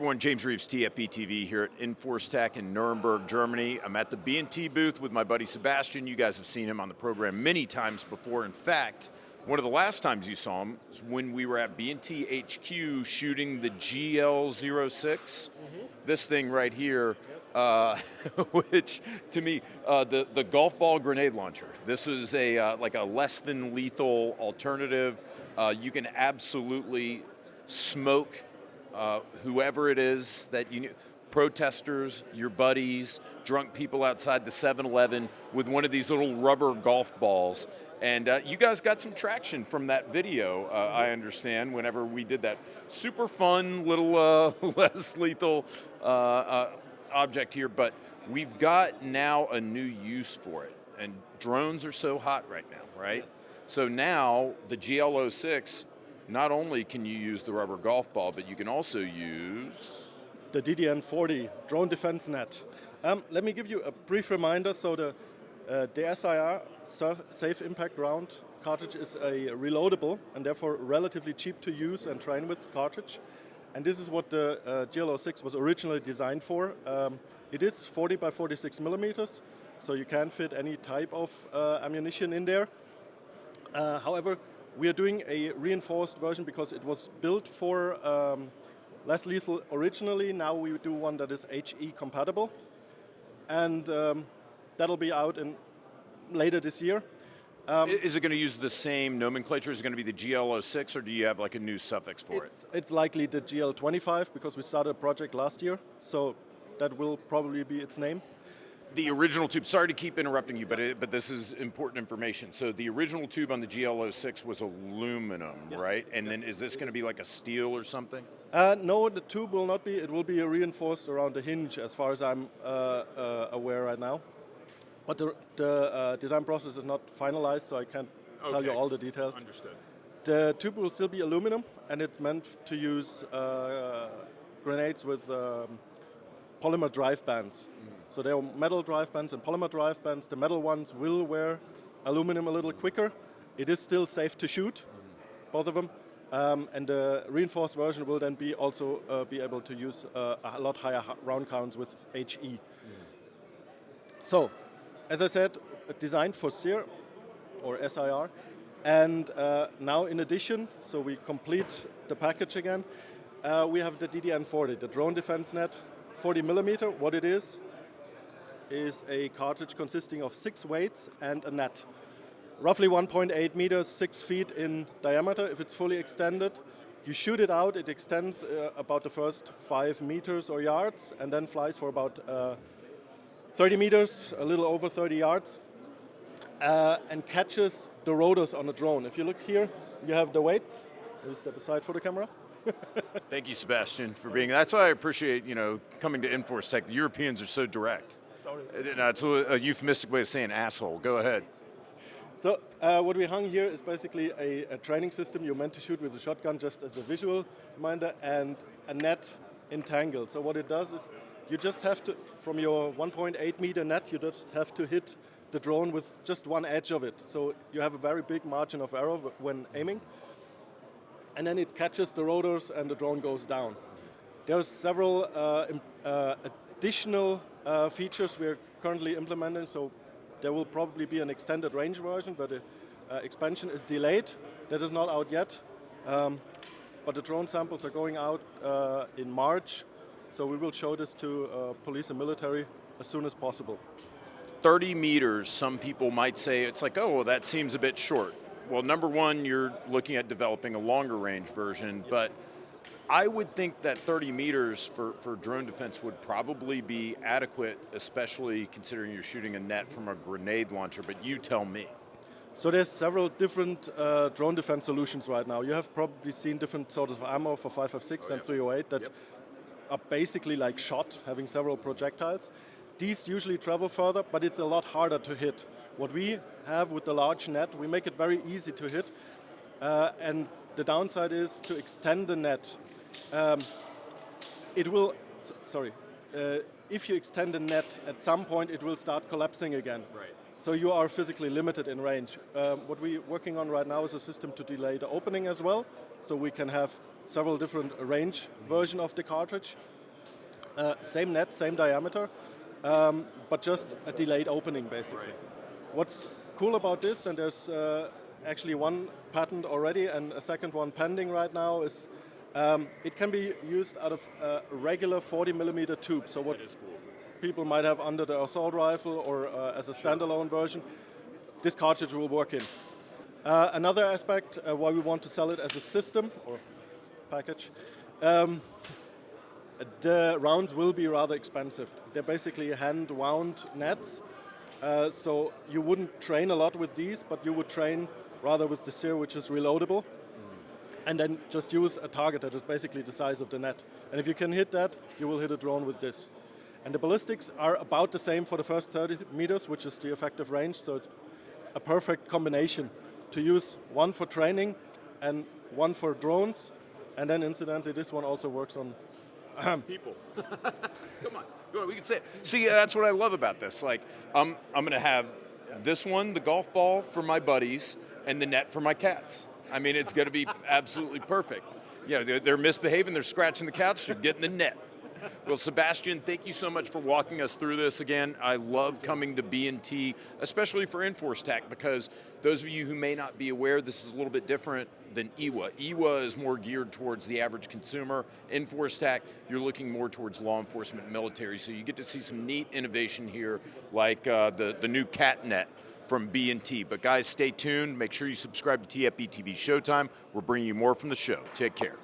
everyone, James Reeves, TFBTV here at EnforceTac in Nuremberg, Germany. I'm at the B&T booth with my buddy Sebastian. You guys have seen him on the program many times before. In fact, one of the last times you saw him was when we were at B&T HQ shooting the GL06. This thing right here, which to me, the golf ball grenade launcher. This is a like a less than lethal alternative. You can absolutely smoke whoever it is that you protesters, your buddies, drunk people outside the 7-Eleven with one of these little rubber golf balls. And you guys got some traction from that video, I understand, whenever we did that super fun little less lethal object here. But we've got now a new use for it. And drones are so hot right now, right? Yes. So now the GL06, not only can you use the rubber golf ball, but you can also use the DDN-40 drone defense net. Let me give you a brief reminder. So the SIR, Safe Impact Round cartridge, is a reloadable and therefore relatively cheap to use and train with cartridge. And this is what the GL06 was originally designed for. It is 40 by 46 millimeters, so you can fit any type of ammunition in there. However, we are doing a reinforced version because it was built for less lethal originally. Now we do one that is HE compatible. And that'll be out later this year. Is it going to use the same nomenclature? Is it going to be the GL06, or do you have like a new suffix for it? It's likely the GL-25 because we started a project last year, so that will probably be its name. The original tube, sorry to keep interrupting you, but this is important information. So the original tube on the GL06 was aluminum, yes, right? And then is this going to be like a steel or something? No, the tube will not be. It will be reinforced around the hinge as far as I'm aware right now. But the design process is not finalized, so I can't tell you all the details. Understood. The tube will still be aluminum, and it's meant to use grenades with polymer drive bands. So there are metal drive bands and polymer drive bands. The metal ones will wear aluminum a little quicker. It is still safe to shoot, both of them. And the reinforced version will then be also be able to use a lot higher round counts with HE. So, as I said, designed for SIR or SIR. And now in addition, so we complete the package again, we have the DDN-40, the drone defense net, 40 millimeter. What it is a cartridge consisting of 6 weights and a net. Roughly 1.8 meters, 6 feet in diameter. If it's fully extended, you shoot it out, it extends about the first 5 meters or yards, and then flies for about 30 meters, a little over 30 yards, and catches the rotors on the drone. If you look here, you have the weights. Let me step aside for the camera. Thank you, Sebastian, for being. That's why I appreciate coming to EnforceTac. The Europeans are so direct. Sorry. It's a euphemistic way of saying asshole. Go ahead. So what we hung here is basically a training system you're meant to shoot with a shotgun, just as a visual reminder, and a net entangle. So what it does is you just have to, from your 1.8 meter net, you just have to hit the drone with just one edge of it. So you have a very big margin of error when aiming. And then it catches the rotors and the drone goes down. There are several additional features we're currently implementing. So there will probably be an extended range version, but the expansion is delayed. That is not out yet. But the drone samples are going out in March. So we will show this to police and military as soon as possible. 30 meters, some people might say, it's like, oh, well, that seems a bit short. Well, number one, you're looking at developing a longer range version, but I would think that 30 meters for drone defense would probably be adequate, especially considering you're shooting a net from a grenade launcher, but you tell me. So there's several different drone defense solutions right now. You have probably seen different sorts of ammo for 5.56 and 308 that are basically like shot, having several projectiles. These usually travel further, but it's a lot harder to hit. What we have with the large net, we make it very easy to hit, and the downside is to extend the net. If you extend the net, at some point it will start collapsing again. Right. So you are physically limited in range. What we're working on right now is a system to delay the opening as well, so we can have several different range version of the cartridge. Same net, same diameter, but just a delayed opening, basically. What's cool about this, and there's actually one patent already and a second one pending right now, is it can be used out of a regular 40 millimeter tube. So what people might have under the assault rifle or as a standalone version, this cartridge will work in. Another aspect why we want to sell it as a system or package, the rounds will be rather expensive. They're basically hand-wound nets, so you wouldn't train a lot with these, but you would train rather with the SIR, which is reloadable, and then just use a target that is basically the size of the net. And if you can hit that, you will hit a drone with this. And the ballistics are about the same for the first 30 meters, which is the effective range, so it's a perfect combination to use one for training and one for drones, and then incidentally this one also works on people. Come on, we can say it. See, that's what I love about this. Like, I'm going to have this one, the golf ball for my buddies, and the net for my cats. I mean, it's going to be absolutely perfect. Yeah, they're misbehaving, they're scratching the couch, they're getting the net. Well, Sebastian, thank you so much for walking us through this again. I love coming to B&T, especially for EnforceTac, because those of you who may not be aware, this is a little bit different than EWA. EWA is more geared towards the average consumer. EnforceTac, you're looking more towards law enforcement, military, so you get to see some neat innovation here, like the new cat net from B&T. But guys, stay tuned. Make sure you subscribe to TFBTV Showtime. We're bringing you more from the show. Take care.